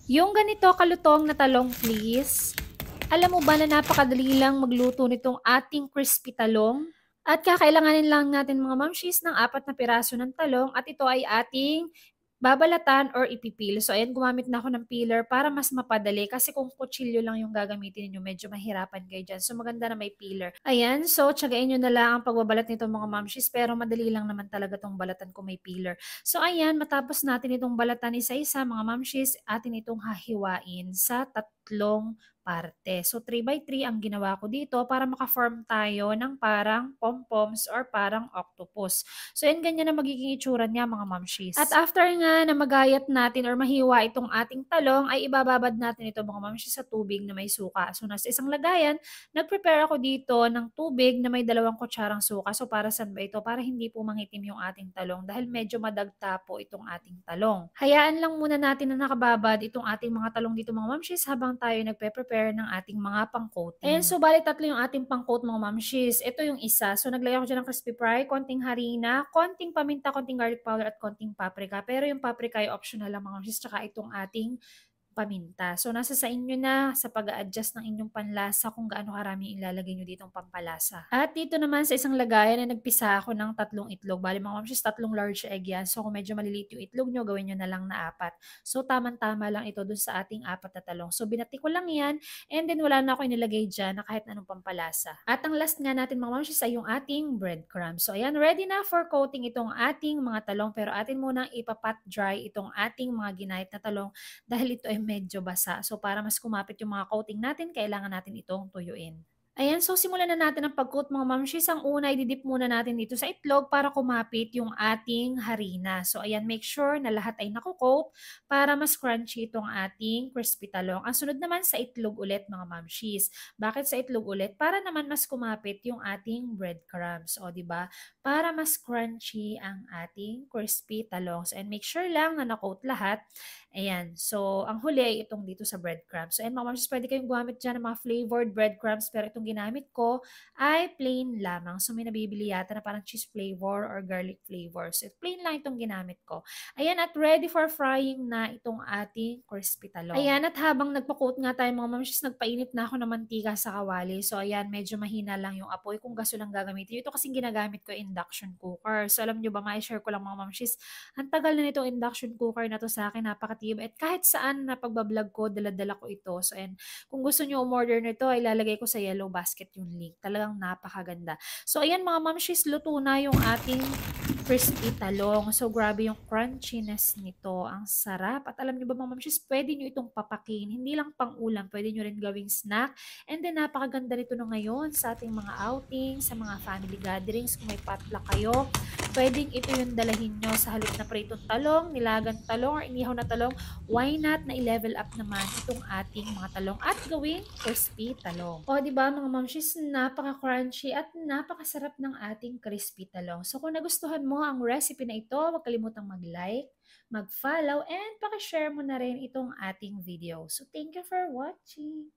Yung ganito kalutong na talong please. Alam mo ba na napakadali lang magluto nitong ating crispy talong? At kakailanganin lang natin mga mamshis ng 4 na piraso ng talong at ito ay ating babalatan or ipipil. So ayan, gumamit na ako ng peeler para mas mapadali kasi kung kutsilyo lang yung gagamitin niyo, medyo mahirapan kayo dyan. So maganda na may peeler. Ayan, so tsagain nyo na lang ang pagbabalat nito mga mamshis pero madali lang naman talaga tong balatan kung may peeler. So ayan, matapos natin itong balatan isa-isa mga mamshis, atin itong hahiwain sa tatlong parte. So 3 by 3 ang ginawa ko dito para maka-form tayo ng parang pom-poms or parang octopus. So yan, ganyan na magiging itsura niya mga mamshis. At after nga na magayat natin or mahiwa itong ating talong, ay ibababad natin ito mga mamshis sa tubig na may suka. So nasa isang lagayan, nag-prepare ako dito ng tubig na may 2 kutsarang suka. So para saan ba ito? Para hindi po mangitim yung ating talong dahil medyo madagta po itong ating talong. Hayaan lang muna natin na nakababad itong ating mga talong dito mga mamshis habang tayo nagpe-prepare ng ating mga pang-coating. Ayan, so bali tatlo yung ating pang-coat mga mamshis. Ito yung isa. So naglagay ako dyan ng crispy fry, konting harina, konting paminta, konting garlic powder at konting paprika. Pero yung paprika ay optional lang mga mamshis, tsaka itong ating paminta. So, nasa sa inyo na sa pag-a-adjust ng inyong panlasa kung gaano karami ilalagay nyo ditong pampalasa. At dito naman sa isang lagayan na nagpisa ako ng 3 itlog. Bali mga mamsis, 3 large egg yan. So, kung medyo maliliit yung itlog nyo, gawin nyo na lang na 4. So, tamang-tama lang ito dun sa ating 4 na talong. So, binati ko lang yan. And then, wala na ako inilagay dyan na kahit anong pampalasa. At ang last nga natin mga mamsis ay yung ating breadcrumbs. So, ayan, ready na for coating itong ating mga talong. Pero atin munang ipapat dry itong ating mga ginayat na talong dahil ito ay medyo basa. So para mas kumapit yung mga coating natin, kailangan natin itong tuyuin. Ayan, so simulan na natin ang pag-coat mga mamshis. Ang una, ididip muna natin dito sa itlog para kumapit yung ating harina. So ayan, make sure na lahat ay nakukoat para mas crunchy itong ating crispy talong. Ang sunod naman sa itlog ulit mga mamshis. Bakit sa itlog ulit? Para naman mas kumapit yung ating breadcrumbs. O, di ba? Para mas crunchy ang ating crispy talong. So, and make sure lang na nakoat lahat. Ayan. So, ang huli ay itong dito sa breadcrumbs. So, and mga mamsis, pwede kayong gumamit dyan ng mga flavored breadcrumbs, pero itong ginamit ko ay plain lamang. So, may nabibili yata na parang cheese flavor or garlic flavor. So, plain lang itong ginamit ko. Ayan, at ready for frying na itong ating crispy talong. Ayan, at habang nagpa-coat nga tayo mga mamsis, nagpainit na ako ng mantika sa kawali. So, ayan, medyo mahina lang yung apoy kung gaso lang gagamitin. Ito kasing ginagamit ko induction cooker. So, alam nyo ba, ma-share ko lang mga mamsis, ang tagal na nitong induction cooker na to sa akin, napakatibay. At kahit saan na pagbablog ko, dala-dala ko ito. So, and kung gusto nyo umorder nito, ay lalagay ko sa yellow basket yung link. Talagang napakaganda. So, ayan mga mamshis, luto na yung ating crispy talong. So, grabe yung crunchiness nito. Ang sarap. At alam nyo ba mga mamshis, pwede nyo itong papakin. Hindi lang pang ulam, pwede nyo rin gawing snack. And then, napakaganda nito na ngayon sa ating mga outing, sa mga family gatherings. Kung may potluck kayo, pwedeng ito yung dalahin nyo sa halip na pritong talong, nilagang talong, or inihaw na talong. Why not na i-level up naman itong ating mga talong at gawing crispy talong. O, di ba mga mamshis, napaka-crunchy at napakasarap ng ating crispy talong. So, kung nagustuhan mo ang recipe na ito, huwag kalimutang mag-like, mag-follow, and pakishare mo na rin itong ating video. So, thank you for watching!